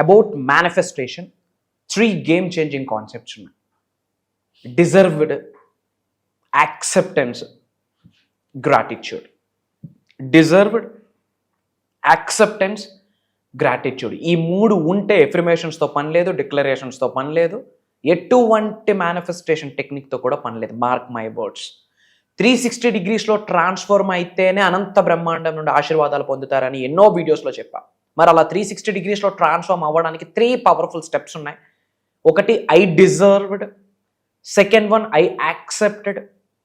About manifestation 3 game changing concepts ఉన్నాయి. Deserved, acceptance, gratitude. Deserved, acceptance, gratitude. ఈ 3 ఉంటే ఎఫర్మేషన్స్తో పని లేదు, డిక్లరేషన్స్తో పని లేదు, ఎటువంటి మేనిఫెస్టేషన్ టెక్నిక్తో కూడా పని లేదు. Mark my words. 360 degreesలో ట్రాన్స్ఫార్మ్ అయితేనే అనంత బ్రహ్మాండం నుండి ఆశీర్వాదాలు పొందుతారని ఎన్నో వీడియోస్లో చెప్పా. మరి అలా 360 degreesలో ట్రాన్స్ఫార్మ్ అవ్వడానికి 3 పవర్ఫుల్ స్టెప్స్ ఉన్నాయి. ఒకటి, I deserved. Second one, I accepted.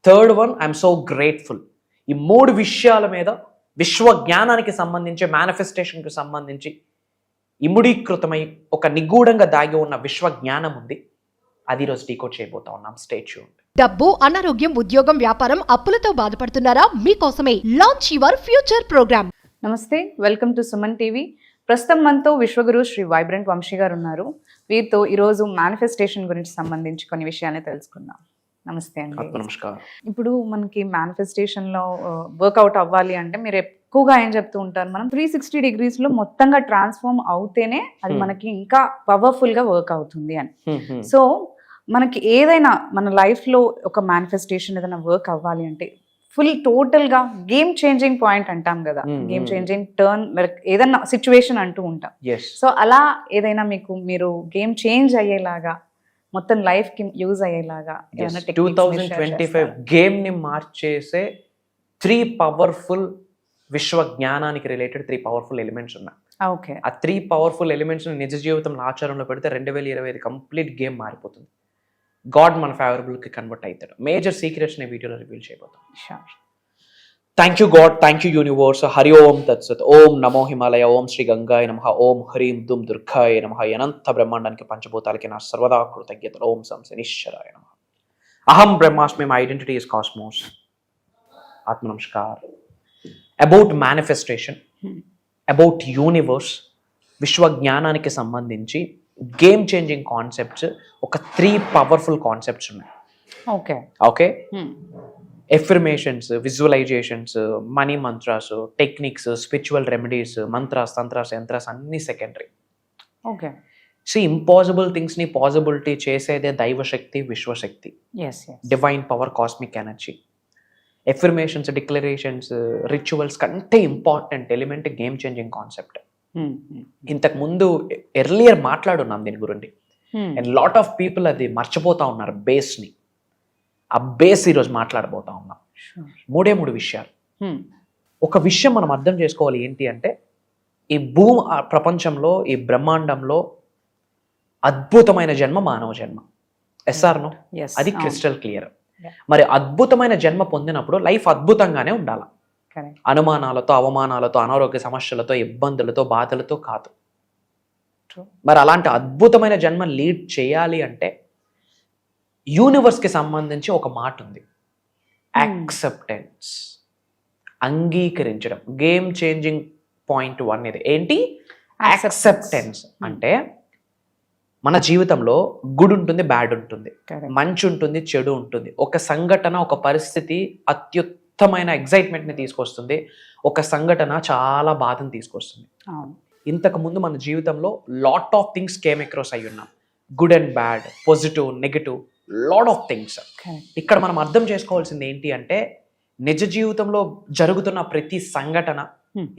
Third one, I'm so grateful. ఈ 3 విషయాల మీద విశ్వ జ్ఞానానికి సంబంధించి, మేనిఫెస్టేషన్కి సంబంధించి ఇముడీకృతమై ఒక నిగూఢంగా దాగి ఉన్న విశ్వ జ్ఞానం ఉంది. అది ఈరోజు డీకోడ్ చేయబోతా ఉన్నాం. Stay tuned. డబ్బు, అనారోగ్యం, ఉద్యోగం, వ్యాపారం, అప్పులతో బాధపడుతున్నారా? మీకోసమే లాంచ్ యువర్ ఫ్యూచర్ ప్రోగ్రామ్. నమస్తే, వెల్కమ్ టు సుమన్ టీవీ. ప్రస్తుతం మనతో విశ్వగురు శ్రీ వైబ్రెంట్ వంశీ గారు ఉన్నారు. వీరితో ఈరోజు మేనిఫెస్టేషన్ గురించి సంబంధించి కొన్ని విషయాన్ని తెలుసుకుందాం. నమస్తే అండి. నమస్కారం. ఇప్పుడు మనకి మేనిఫెస్టేషన్లో వర్కౌట్ అవ్వాలి అంటే మీరు ఎక్కువగా ఏం చెప్తూ ఉంటారు, మనం 360 degreesలో మొత్తంగా ట్రాన్స్ఫార్మ్ అవుతేనే అది మనకి ఇంకా పవర్ఫుల్గా వర్క్ అవుతుంది అని. సో మనకి ఏదైనా మన లైఫ్లో ఒక మేనిఫెస్టేషన్ ఏదైనా వర్క్ అవ్వాలి అంటే ఫుల్ టోటల్గా గేమ్ చేంజింగ్ పాయింట్ అంటాం కదా, గేమ్ చేంజింగ్ టర్న్, ఏదైనా సిచ్యువేషన్ అంటూ ఉంటాం. సో అలా ఏదైనా మీరు గేమ్ చేంజ్ అయ్యేలాగా, మొత్తం లైఫ్కి యూజ్ అయ్యేలాగా 2025 గేమ్ని మార్చేసే 3 పవర్ఫుల్ విశ్వ జ్ఞానానికి రిలేటెడ్ 3 పవర్ఫుల్ ఎలిమెంట్స్ ఉన్నాయి. ఓకే. ఆ 3 పవర్ఫుల్ ఎలిమెంట్స్ నిజ జీవితంలో ఆచారంలో పెడితే 2025 కంప్లీట్ గేమ్ మారిపోతుంది. గాడ్ మన ఫేవరబుల్కి కన్వర్ట్ అవుతాడు. మేజర్ సీక్రెట్స్ని వీడియోలో రివీల్ చేయబోతాం. Thank you God, thank you universe. Hari Om తత్సత్. ఓం నమో హిమాలయ, ఓం శ్రీ గంగాయ నమః, ఓం హ్రీం దుమ్ దుర్గాయ నమః. అనంత బ్రహ్మాండానికి పంచభూతాలకి నా సర్వదా కృతజ్ఞతలు. ఓం సం శనిశ్చరాయ నమః. అహం బ్రహ్మాస్మి, మై ఐడెంటిటీ ఇస్ కాస్మోస్. ఆత్మ నమస్కార్. అబౌట్ మేనిఫెస్టేషన్, అబౌట్ యూనివర్స్, విశ్వ జ్ఞానానికి సంబంధించి గేమ్ చేంజింగ్ కాన్సెప్ట్స్ ఒక 3 పవర్ఫుల్ కాన్సెప్ట్స్ ఉన్నాయి. Okay. Okay. Affirmations, visualizations, money mantras, techniques, spiritual remedies, mantras, tantras, yantras అన్ని సెకండరీ. ఓకే. సో ఇంపాసిబుల్ థింగ్స్ని పాసిబిలిటీ చేసేదే దైవశక్తి, విశ్వశక్తి, divine power, cosmic energy. Affirmations, declarations, rituals కంటే important element game changing concept. ఇంతకు ముందు earlier మాట్లాడున్నాం దీని గురించి. అండ్ లాట్ ఆఫ్ పీపుల్ అది మర్చిపోతా ఉన్నారు బేస్ని. ఆ బేస్ ఈరోజు మాట్లాడబోతా ఉన్నాం. 3 విషయాలు. ఒక విషయం మనం అర్థం చేసుకోవాలి ఏంటి అంటే, ఈ ప్రపంచంలో, ఈ బ్రహ్మాండంలో అద్భుతమైన జన్మ మానవ జన్మ. ఎస్ఆర్నో? అది క్రిస్టల్ క్లియర్. మరి అద్భుతమైన జన్మ పొందినప్పుడు లైఫ్ అద్భుతంగానే ఉండాలి. అనుమానాలతో, అవమానాలతో, అనారోగ్య సమస్యలతో, ఇబ్బందులతో, బాధలతో కాదు. మరి అలాంటి అద్భుతమైన జన్మ లీడ్ చేయాలి అంటే యూనివర్స్కి సంబంధించి ఒక మాట ఉంది, యాక్సెప్టెన్స్, అంగీకరించడం. గేమ్ చేంజింగ్ పాయింట్ 1 ఇది. ఏంటి? యాక్సెప్టెన్స్. అంటే మన జీవితంలో గుడ్ ఉంటుంది, బ్యాడ్ ఉంటుంది, మంచి ఉంటుంది, చెడు ఉంటుంది. ఒక సంఘటన, ఒక పరిస్థితి అత్యుత్తమైన ఎగ్జైట్మెంట్ని తీసుకొస్తుంది, ఒక సంఘటన చాలా బాధను తీసుకొస్తుంది. ఇంతకు ముందు మన జీవితంలో lot of things came across అయ్యి ఉన్నాం. Good and bad, positive, negative, lot of things. ఇక్కడ మనం అర్థం చేసుకోవాల్సింది ఏంటి అంటే, నిజ జీవితంలో జరుగుతున్న ప్రతి సంఘటన,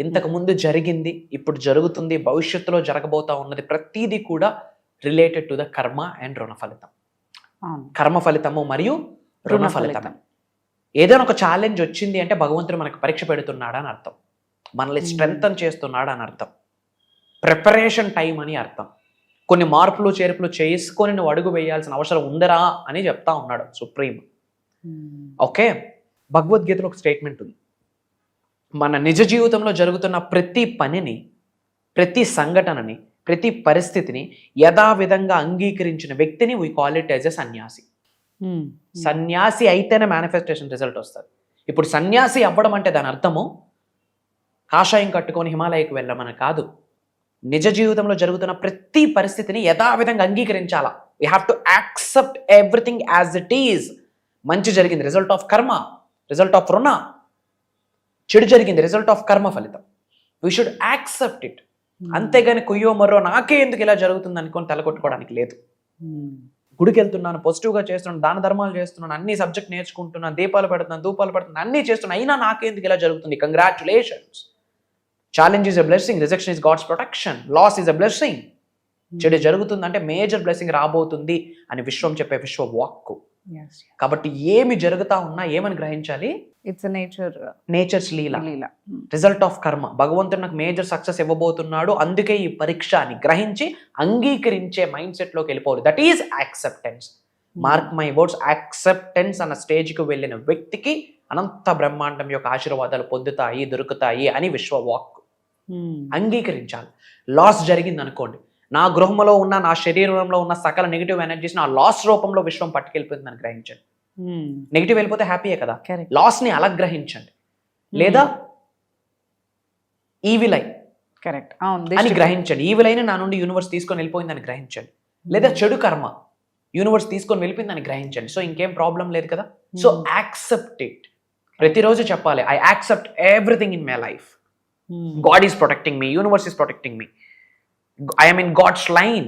ఇంతకు ముందు జరిగింది, ఇప్పుడు జరుగుతుంది, భవిష్యత్తులో జరగబోతా ఉన్నది, ప్రతిదీ కూడా రిలేటెడ్ టు ద కర్మ అండ్ రుణ ఫలితం. కర్మ ఫలితము మరియు రుణ ఫలితం. ఏదైనా ఒక ఛాలెంజ్ వచ్చింది అంటే భగవంతుడు మనకు పరీక్ష పెడుతున్నాడు అని అర్థం, మనల్ని స్ట్రెంగ్తన్ చేస్తున్నాడు అని అర్థం, ప్రిపరేషన్ టైం అని అర్థం. కొన్ని మార్పులు చేర్పులు చేసుకొని నువ్వు అడుగు వేయాల్సిన అవసరం ఉందరా అని చెప్తా ఉన్నాడు సుప్రీం. ఓకే. భగవద్గీతలో ఒక స్టేట్మెంట్ ఉంది, మన నిజ జీవితంలో జరుగుతున్న ప్రతి పనిని, ప్రతి సంఘటనని, ప్రతి పరిస్థితిని యథావిధంగా అంగీకరించిన వ్యక్తిని we call it as a సన్యాసి. సన్యాసి అయితేనే మేనిఫెస్టేషన్ రిజల్ట్ వస్తుంది. ఇప్పుడు సన్యాసి అవ్వడం అంటే దాని అర్థము కాషాయం కట్టుకొని హిమాలయకు వెళ్ళమని కాదు. నిజ జీవితంలో జరుగుతున్న ప్రతి పరిస్థితిని యథావిధంగా అంగీకరించాలా. We have to accept everything as it is. మంచి జరిగింది, result of karma, result of రుణ. చెడు జరిగింది, రిజల్ట్ ఆఫ్ కర్మ ఫలితం. We should accept it. అంతేగాని కుయ్యో మరో నాకే ఎందుకు ఇలా జరుగుతుంది అనుకొని తలకొట్టుకోవడానికి లేదు. గుడికి వెళ్తున్నాను, పాజిటివ్గా చేస్తున్నాను, దాన ధర్మాలు చేస్తున్నాను, అన్ని సబ్జెక్ట్ నేర్చుకుంటున్నాను, దీపాలు పెడుతున్నాను, ధూపాలు పెడుతున్నాను, అన్నీ చేస్తున్నాను, అయినా నాకెందుకు ఇలా జరుగుతుంది? Congratulations. Challenge is a blessing, rejection is God's protection, loss is a blessing. చెడు జరుగుతుందంటే మేజర్ బ్లెస్సింగ్ రాబోతుంది అని విశ్వం చెప్పే విశ్వ వాక్కు. కాబట్టి ఏమి జరుగుతా ఉన్నా ఏమని గ్రహించాలి? It's nature's leela, result of karma. భగవంతుడు నాకు మేజర్ సక్సెస్ ఇవ్వబోతున్నాడు, అందుకే ఈ పరీక్ష అని గ్రహించి అంగీకరించే మైండ్ సెట్ లోకి వెళ్ళిపోవాలి. That is acceptance. Mark my words, acceptance అన్న స్టేజ్కి వెళ్ళిన వ్యక్తికి అనంత బ్రహ్మాండం యొక్క ఆశీర్వాదాలు పొందుతాయి, దొరుకుతాయి అని విశ్వవాక్. అంగీకరించాలి. లాస్ జరిగింది అనుకోండి, నా గృహంలో ఉన్న, నా శరీరంలో ఉన్న సకల నెగిటివ్ ఎనర్జీస్ నా లాస్ రూపంలో విశ్వం పట్టుకెళ్ళిపోయిందని గ్రహించండి. నెగిటివ్ వెళ్ళిపోతే హ్యాపీయే కదా. లాస్ ని అలా గ్రహించండి. లేదా ఈవిల్ ఐ కరెక్ట్ అని గ్రహించండి. ఈవిల్ అయిన నా నుండి యూనివర్స్ తీసుకొని వెళ్ళిపోయిందని గ్రహించండి. లేదా చెడు కర్మ యూనివర్స్ తీసుకొని వెళ్ళిపోయిందని గ్రహించండి. సో ఇంకేం ప్రాబ్లం లేదు కదా. So accept it. ప్రతిరోజు చెప్పాలి, I accept everything in my life. God is protecting me, universe is protecting me, I'm in God's line.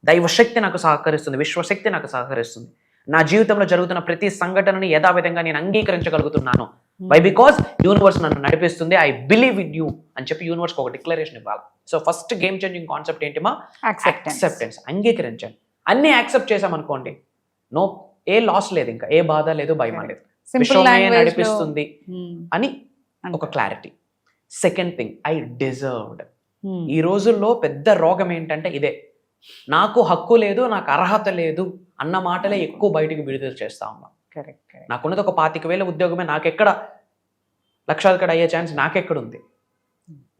దైవశక్తి నాకు సహకరిస్తుంది, విశ్వశక్తి నాకు సహకరిస్తుంది. నా జీవితంలో జరుగుతున్న ప్రతి సంఘటనని యథావిధంగా నేను అంగీకరించగలుగుతున్నాను. వై? బికాస్ యూనివర్స్ నన్ను నడిపిస్తుంది. ఐ బిలీవ్ ఇన్ యూ అని చెప్పి యూనివర్స్కి ఒక డిక్లరేషన్ ఇవ్వాలి. So first game changing concept ఏంటి మా? యాక్సెప్టెన్స్. అంగీకరించండి. అన్ని యాక్సెప్ట్ చేసామనుకోండి, నో, ఏ లాస్ లేదు, ఇంకా ఏ బాధ లేదు, భయం లేదు, విశ్వమే నడిపిస్తుంది అని ఒక clarity. Second thing, I deserved. ఈ రోజుల్లో పెద్ద రోగం ఏంటంటే ఇదే, నాకు హక్కు లేదు, నాకు అర్హత లేదు అన్న మాటలే ఎక్కువ బయటికి విడుదల చేస్తా ఉన్నాం. నాకున్నది ఒక 25,000 ఉద్యోగమే, నాకెక్కడ లక్షాధికారి అయ్యే ఛాన్స్ నాకెక్కడుంది?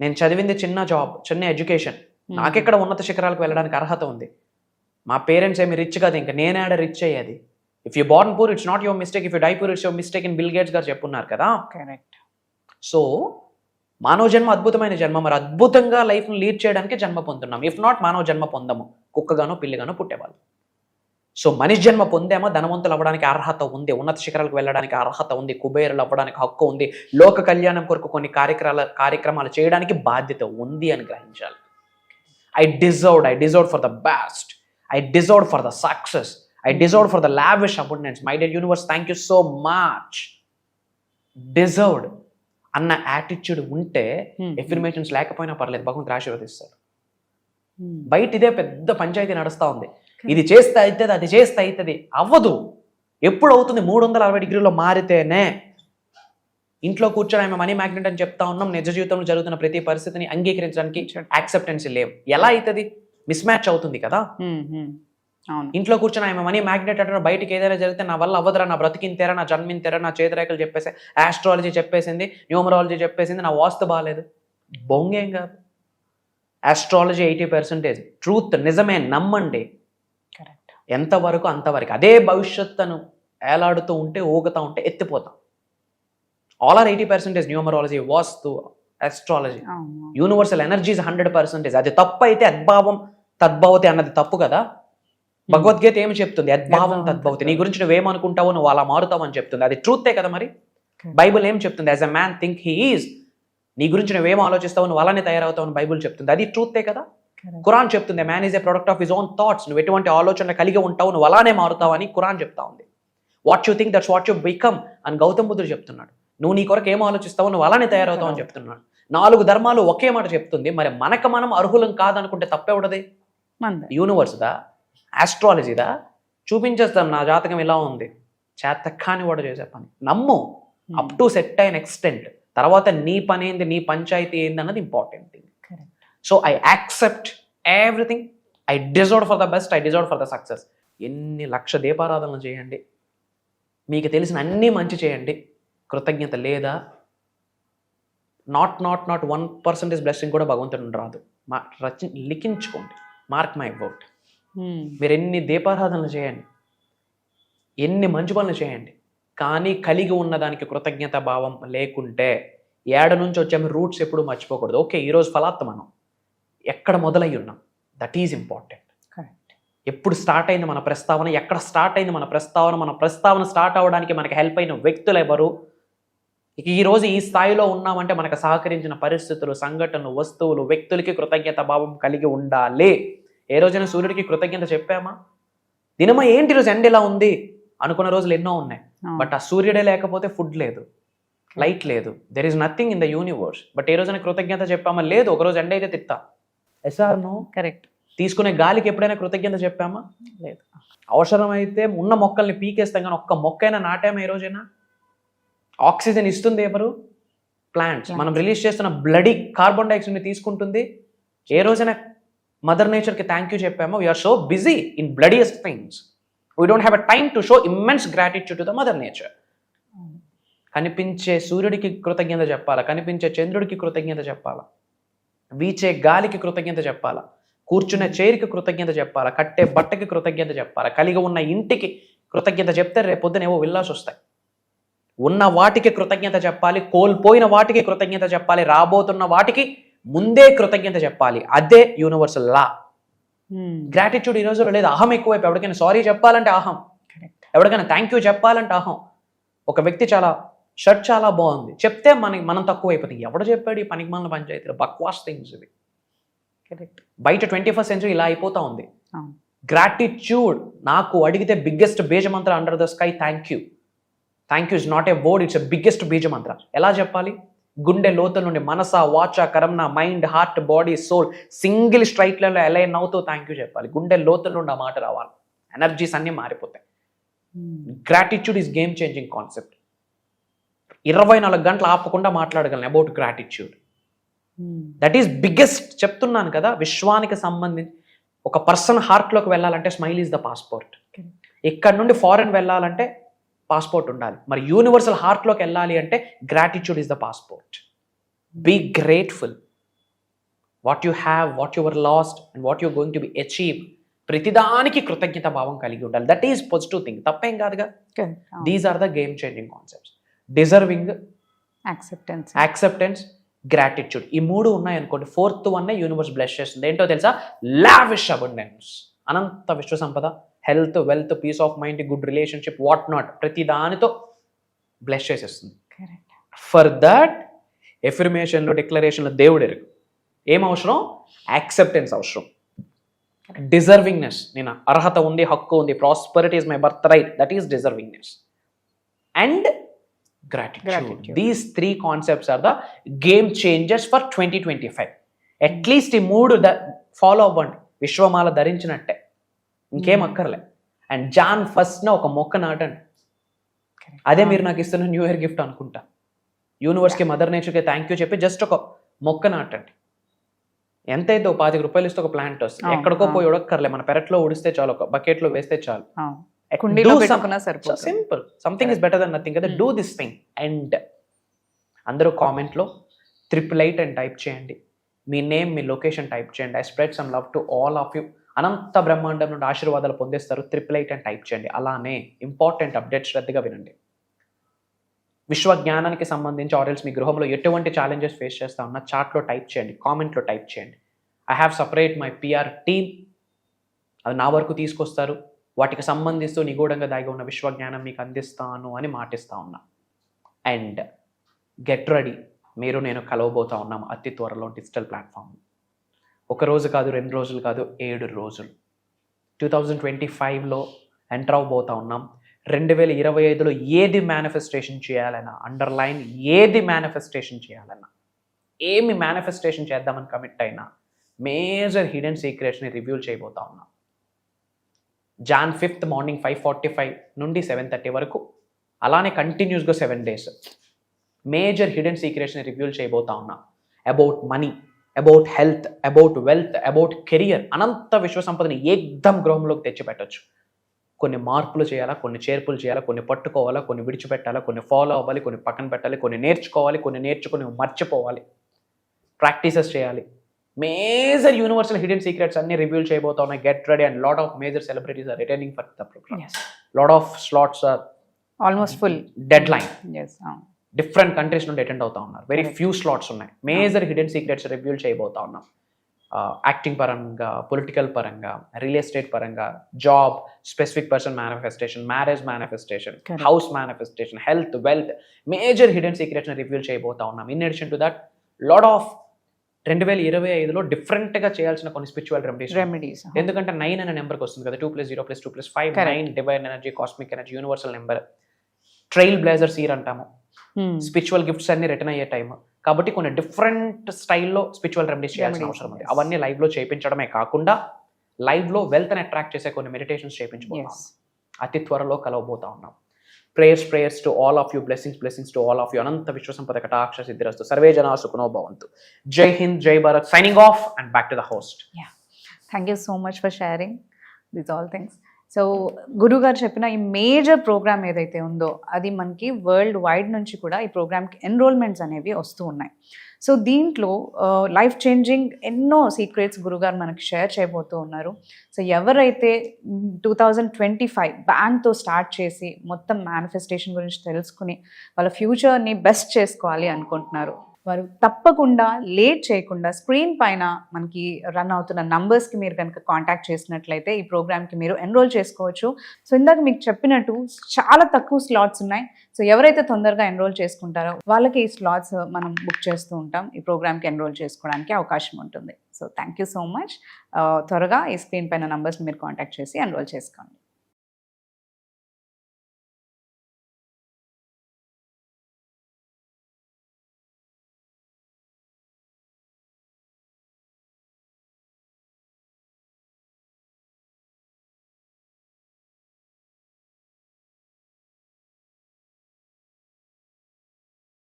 నేను చదివింది చిన్న జాబ్, చిన్న ఎడ్యుకేషన్, నాకెక్కడ ఉన్నత శిఖరాలకు వెళ్ళడానికి అర్హత ఉంది? మా పేరెంట్స్ ఏమి రిచ్ కాదు, ఇంకా నేనేడ రిచ్ అయ్యేది? If you born poor it's not your mistake, if you die poor it's your mistake అని బిల్ గేట్స్ గారు చెప్పున్నారు కదా. కరెక్ట్. సో మానవ జన్మ అద్భుతమైన జన్మ, మరి అద్భుతంగా లైఫ్ను లీడ్ చేయడానికి జన్మ పొందుతున్నాం. ఇఫ్ నాట్ మానవ జన్మ పొందము, కుక్కగానో పిల్లిగానో పుట్టేవాళ్ళు. సో మనిషి జన్మ పొందేమో ధనవంతులు అవ్వడానికి అర్హత ఉంది, ఉన్నత శిఖరాలకు వెళ్ళడానికి అర్హత ఉంది, కుబేరులు అవ్వడానికి హక్కు ఉంది, లోక కళ్యాణం కొరకు కొన్ని కార్యక్రమాలు చేయడానికి బాధ్యత ఉంది అని గ్రహించాలి. I deserved for the best, I deserved for the success, I deserved for the lavish abundance. My dear universe, thank you so much. Deserved అన్న యాటిట్యూడ్ ఉంటే ఎఫర్మేషన్స్ లేకపోయినా పర్లేదు, భగవంతుడు ఆశీర్వదిస్తాడు. బయట ఇదే పెద్ద పంచాయతీ నడుస్తూ ఉంది, ఇది చేస్తే అవుతుంది, అది చేస్తే అవుతుంది. అవ్వదు. ఎప్పుడు అవుతుంది? 360 డిగ్రీలో మారితేనే. ఇంట్లో కూర్చొని ఆమె మనీ మ్యాగ్నెట్ అని చెప్తా ఉన్నాం, నిజ జీవితంలో జరుగుతున్న ప్రతి పరిస్థితిని అంగీకరించడానికి యాక్సెప్టెన్స్ లేవు. ఎలా అవుతుంది? మిస్ మ్యాచ్ అవుతుంది కదా. ఇంట్లో కూర్చొని ఆమె మనీ మ్యాగ్నెట్ అంటే బయటికి ఏదైనా జరిగితే నా వల్ల అవ్వదురా, నా బ్రతికింతేరా, నా జన్మింతేరా, నా చేతిరేఖలు చెప్పేసి, ఆస్ట్రాలజీ చెప్పేసింది, న్యూమరాలజీ చెప్పేసింది, నా వాస్తు బాగాలేదు. బొంగేం కాదు. ఆస్ట్రాలజీ 80% ట్రూత్, నిజమే, నమ్మండి. కరెక్ట్. ఎంతవరకు అంతవరకు. అదే భవిష్యత్తును ఏలాడుతూ ఉంటే, ఊగుతూ ఉంటే ఎత్తిపోతాం. All are 80% numerology, vastu, astrology. Universal energies 100%. అది తప్పు అయితే అద్భావం తద్భవతి అన్నది తప్పు కదా. భగవద్గీత ఏమి చెప్తుంది? అద్భావం తద్భవతి. నీ గురించి నువ్వేమనుకుంటావో నువ్వు అలా మారుతావు అని చెప్తుంది. అది ట్రూతే కదా. మరి బైబుల్ ఏం చెప్తుంది? As a man think he is. నీ గురించి నువ్వేం ఆలోచిస్తావు నువ్వు అలానే తయారవుతావు అని బైబుల్ చెప్తుంది. అది ట్రూతే కదా. ఖురాన్ చెప్తుంది man is a product of his own thoughts. నువ్వు ఎటువంటి ఆలోచన కలిగి ఉంటావు నువ్వు అలానే మారుతావు అని ఖురాన్ చెప్తా ఉంది. What you think that's what you become అని గౌతమ్ బుద్ధుడు చెప్తున్నాడు. నువ్వు నీ కొరకు ఏం ఆలోచిస్తావో నువ్వు అలానే తయారవుతావు అని చెప్తున్నాడు. 4 ధర్మాలు ఒకే మాట చెప్తుంది. మరి మనకు మనం అర్హులం కాదనుకుంటే తప్పెవడది? యూనివర్స్దా? ఆస్ట్రాలజీదా? చూపించేస్తాం నా జాతకం ఇలా ఉంది, చేతకాని వాడు చేసే పని. నమ్ము అప్ టు సెట్ అయిన ఎక్స్టెంట్. తర్వాత నీ పని ఏంది, నీ పంచాయతీ ఏంది అన్నది important thing. So I accept everything. I deserve for the best, I deserve for the success. ఎన్ని లక్ష దీపారాధనలు చేయండి, మీకు తెలిసిన అన్నీ మంచి చేయండి, కృతజ్ఞత లేదా? నాట్ 1% బ్లెస్సింగ్ కూడా భగవంతుడు రాదు. లిఖించుకోండి. Mark my word. మీరు ఎన్ని దీపారాధనలు చేయండి, ఎన్ని మంచి పనులు చేయండి, కానీ కలిగి ఉన్నదానికి కృతజ్ఞత భావం లేకుంటే ఏడ నుంచి వచ్చాము రూట్స్ ఎప్పుడు మర్చిపోకూడదు. ఓకే, ఈరోజు ఫలాత్మ మనం ఎక్కడ మొదలై ఉన్నాం, దట్ ఈజ్ ఇంపార్టెంట్. ఎప్పుడు స్టార్ట్ అయింది మన ప్రస్తావన, ఎక్కడ స్టార్ట్ అయింది మన ప్రస్తావన స్టార్ట్ అవ్వడానికి మనకి హెల్ప్ అయిన వ్యక్తులు ఎవరు, ఇక ఈ రోజు ఈ స్థాయిలో ఉన్నామంటే మనకు సహకరించిన పరిస్థితులు, సంఘటనలు, వస్తువులు, వ్యక్తులకి కృతజ్ఞత భావం కలిగి ఉండాలి. ఏ రోజైనా సూర్యుడికి కృతజ్ఞత చెప్పామా? దినమా ఏంటి రోజు ఎండ ఎలా ఉంది అనుకున్న రోజులు ఎన్నో ఉన్నాయి. బట్ ఆ సూర్యుడే లేకపోతే ఫుడ్ లేదు, లైట్ లేదు, there is nothing in the universe. But ఏ రోజైనా కృతజ్ఞత చెప్పామా? లేదు. ఒకరోజు ఎండ అయితే తిట్టా. ఎస్ఆర్ను కరెక్ట్. తీసుకునే గాలికి ఎప్పుడైనా కృతజ్ఞత చెప్పామా? లేదు. అవసరమైతే ఉన్న మొక్కల్ని పీకేస్తాం, కానీ ఒక్క మొక్కైనా నాటామా ఏ రోజైనా? ఆక్సిజన్ ఇస్తుంది ఎవరు? ప్లాంట్స్. మనం రిలీజ్ చేస్తున్న బ్లడీ కార్బన్ డైఆక్సైడ్ని తీసుకుంటుంది. ఏ రోజైనా మదర్ నేచర్కి థ్యాంక్ యూ చెప్పామో? We are so busy in bloodiest things. We don't have a time to show immense gratitude to the mother nature. కనిపించే సూర్యుడికి కృతజ్ఞత చెప్పాలా, కనిపించే చంద్రుడికి కృతజ్ఞత చెప్పాలా, వీచే గాలికి కృతజ్ఞత చెప్పాలా, కూర్చునే చైర్కి కృతజ్ఞత చెప్పాలా, కట్టే బట్టకి కృతజ్ఞత చెప్పాలా, కలిగి ఉన్న ఇంటికి కృతజ్ఞత చెప్తే రేపొద్దున ఏవో విల్లాస్ వస్తాయి. ఉన్న వాటికి కృతజ్ఞత చెప్పాలి, కోల్పోయిన వాటికి కృతజ్ఞత చెప్పాలి, రాబోతున్న వాటికి ముందే కృతజ్ఞత చెప్పాలి. అదే యూనివర్సల్ లా. గ్రాటిట్యూడ్ ఈ రోజులో లేదు. అహం ఎక్కువైపు. ఎవరికైనా సారీ చెప్పాలంటే అహం, ఎవరికైనా థ్యాంక్ యూ చెప్పాలంటే అహం. ఒక వ్యక్తి షర్ట్ చాలా బాగుంది చెప్తే మనం తక్కువ అయిపోతుంది. ఎవడు చెప్పాడు ఈ పనికి మన పంచాయతీలో? బక్వాస్ థింగ్స్ ఇవి. బయట 21st century ఇలా అయిపోతా ఉంది. గ్రాటిట్యూడ్ నాకు అడిగితే బిగ్గెస్ట్ బీజ మంత్ర under the sky thank you. Thank you is not a word, it's a biggest బీజ మంత్ర. ఎలా చెప్పాలి? గుండె లోతుల నుండి మనస, వాచ, కర్మ, mind, heart, body, soul single స్ట్రైక్లలో అలైన్ అవుతూ థ్యాంక్ యూ చెప్పాలి. గుండె లోతుల నుండి ఆ మాట రావాలి. ఎనర్జీస్ అన్నీ మారిపోతాయి. Gratitude is game changing concept. 24 గంటలు ఆపకుండా మాట్లాడగలను about gratitude. That is biggest. చెప్తున్నాను కదా, విశ్వానికి సంబంధించి ఒక పర్సన్ హార్ట్లోకి వెళ్ళాలంటే స్మైల్ ఈజ్ ద పాస్పోర్ట్. ఇక్కడ నుండి ఫారెన్ వెళ్ళాలంటే పాస్పోర్ట్ ఉండాలి. మరి యూనివర్సల్ హార్ట్లోకి వెళ్ళాలి అంటే gratitude is the passport. Be grateful. What you have, what your lost and what your going to be achieve, ప్రతిదానికి కృతజ్ఞత భావం కలిగి ఉండాలి. That is positive thing. తప్పేం కాదుగా. These are the game changing concepts. Deserving, acceptance, gratitude. ఈ 3 ఉన్నాయనుకోండి, 4th one universe bless చేస్తుంది. ఏంటో తెలుసా? Lavish abundance. అనంత విశ్వ సంపద, health, wealth, peace of mind, good relationship, what not, ప్రతి దానితో బ్లెస్ చేసేస్తుంది. ఫర్ దట్ ఎఫర్మేషన్లో, డిక్లరేషన్లో దేవుడు ఎరుగు. ఏం అవసరం? యాక్సెప్టెన్స్ అవసరం. డిజర్వింగ్నెస్. నేను అర్హత ఉంది, హక్కు ఉంది. Prosperity is my birth right. That is deservingness. And gratitude. These 3 concepts are the game changers for 2025. At least ఈ 3 ఫాలో అవ్వండి. విశ్వమాల ధరించినట్టే, ఇంకేం అక్కర్లే. అండ్ Jan 1st ఒక మొక్క నాటండి. అదే మీరు నాకు ఇస్తున్న న్యూ ఇయర్ గిఫ్ట్ అనుకుంటా. యూనివర్స్కి, మదర్ నేచర్కి థ్యాంక్ యూ చెప్పి జస్ట్ ఒక మొక్క నాటండి. ఎంత అయితే ₹25 ఇస్తే ఒక ప్లాంట్ వస్తుంది. ఎక్కడికో పోయి ఉడక్కర్లే, మన పెరట్లో ఉడిస్తే చాలు, ఒక బకెట్లో వేస్తే చాలు. Simple. Something is better than nothing కదా. Do this thing. అండ్ అందరూ కామెంట్లో 888 అని టైప్ చేయండి. మీ నేమ్, మీ లొకేషన్ టైప్ చేయండి. I spread some love to all of you. అనంత బ్రహ్మాండం నుండి ఆశీర్వాదాలు పొందేస్తారు. 888 అని టైప్ చేయండి. అలానే ఇంపార్టెంట్ అప్డేట్ శ్రద్ధగా వినండి. విశ్వ జ్ఞానానికి సంబంధించి ఆర్ఎల్స్ మీ గృహంలో ఎటువంటి ఛాలెంజెస్ ఫేస్ చేస్తా ఉన్నా చాట్లో టైప్ చేయండి, కామెంట్లో టైప్ చేయండి. I have separate my PR team. అది నా వరకు తీసుకొస్తారు. వాటికి సంబంధిస్తూ నిగూఢంగా దాగి ఉన్న విశ్వజ్ఞానం మీకు అందిస్తాను అని మాటిస్తా ఉన్నా. And get ready. మీరు నేను కలవబోతా ఉన్నాం అతి త్వరలో డిజిటల్ ప్లాట్ఫామ్. 1 రోజు కాదు, 2 రోజులు కాదు, 7 రోజులు. 2025లో ఎంటర్ అవబోతా ఉన్నాం. 2025లో ఏది మేనిఫెస్టేషన్ చేయాలన్నా, అండర్లైన్ ఏది మేనిఫెస్టేషన్ చేయాలన్నా, ఏమి మేనిఫెస్టేషన్ చేద్దామని కమిట్ అయినా మేజర్ హిడెన్ సీక్రెట్స్ని రివ్యూ చేయబోతా ఉన్నాం. Jan 5th మార్నింగ్ 5:45 నుండి 7:30 వరకు, అలానే కంటిన్యూస్గా 7 days మేజర్ హిడెన్ సీక్రెట్స్ని రివ్యూ చేయబోతా ఉన్నా. About money, about health, about wealth, about career. అనంత విశ్వ సంపదని ఏకదం గృహంలోకి తెచ్చిపెట్టచ్చు. కొన్ని మార్పులు చేయాలా, కొన్ని చేర్పులు చేయాలా, కొన్ని పట్టుకోవాలా, కొన్ని విడిచిపెట్టాలా, కొన్ని ఫాలో అవ్వాలి, కొన్ని పక్కన పెట్టాలి, కొన్ని నేర్చుకోవాలి, కొన్ని నేర్చుకుని మర్చిపోవాలి, ప్రాక్టీసెస్ చేయాలి. మేజర్ యూనివర్సల్ హిడెన్ సీక్రెట్స్ అన్ని రివీల్ చేయబోతా ఉన్నాయి. Get ready. And lot of major celebrities are returning for the program. Lot of slots are almost full. Deadline. Different countries నుండి అటెండ్ అవుతా ఉన్నారు. వెరీ ఫ్యూ స్లాట్స్ ఉన్నాయి. Major hidden secrets reveal చేయబోతా ఉన్నాం. Acting పరంగా, political పరంగా, real estate పరంగా, job, specific person manifestation, marriage manifestation, Correct. House manifestation, health, wealth, major hidden సీక్రెట్స్ని రివీల్ చేయబోతా ఉన్నాం. In addition to that lot of 2025లో డిఫరెంట్గా చేయాల్సిన కొన్ని స్పిరిచువల్ రెమెడీస్. ఎందుకంటే 9 అనే నెంబర్కి వస్తుంది కదా, 2+0+2+5, Correct. 9 divine energy, cosmic energy, universal number, trail blazers year అంటాము. స్పిరిచువల్ గిఫ్ట్స్ అన్ని రిటర్న్ అయ్యే టైం కాబట్టి కొన్ని డిఫరెంట్ స్టైల్లో స్పిరిచువల్ రెమెడీస్ చేయాల్సిన Remedies, అవసరం ఉంది. yes. అవన్నీ లైవ్లో చేయించడమే కాకుండా లైవ్లో వెల్త్ని అట్రాక్ట్ చేసే కొన్ని మెడిటేషన్స్ చేయించబోతాం. అతి త్వరలో కలవబోతా ఉన్నాం. Prayers to all of you, blessings to all of you. అనంత విశ్వ సంపద కటాక్ష సిద్ధిరస్తు. సర్వే జనా సుఖనో భవంతు. జై హింద్, జై Bharat. Signing off and back to the host. Thank you so much for sharing this all things. So గురువు గారు చెప్పిన ఈ మేజర్ ప్రోగ్రామ్ ఏదైతే ఉందో అది మనకి వరల్డ్ వైడ్ నుంచి కూడా ఈ ప్రోగ్రామ్కి ఎన్రోల్మెంట్స్ అనేవి వస్తూ ఉన్నాయి. సో దీంట్లో లైఫ్ చేంజింగ్ ఎన్నో సీక్రెట్స్ గురుగారు మనకి షేర్ చేయబోతూ ఉన్నారు. సో ఎవరైతే 2025 బ్యాంగ్తో స్టార్ట్ చేసి మొత్తం మేనిఫెస్టేషన్ గురించి తెలుసుకుని వాళ్ళ ఫ్యూచర్ని బెస్ట్ చేసుకోవాలి అనుకుంటున్నారు, వారు తప్పకుండా లేట్ చేయకుండా స్క్రీన్ పైన మనకి రన్ అవుతున్న నంబర్స్కి మీరు కనుక కాంటాక్ట్ చేసినట్లయితే ఈ ప్రోగ్రామ్కి మీరు ఎన్రోల్ చేసుకోవచ్చు. సో ఇందాక మీకు చెప్పినట్టు చాలా తక్కువ స్లాట్స్ ఉన్నాయి. సో ఎవరైతే తొందరగా ఎన్రోల్ చేసుకుంటారో వాళ్ళకి ఈ స్లాట్స్ మనం బుక్ చేస్తూ ఉంటాం. ఈ ప్రోగ్రామ్కి ఎన్రోల్ చేసుకోవడానికి అవకాశం ఉంటుంది. So thank you so much. త్వరగా ఈ స్క్రీన్ పైన నంబర్స్ని మీరు కాంటాక్ట్ చేసి ఎన్రోల్ చేసుకోండి.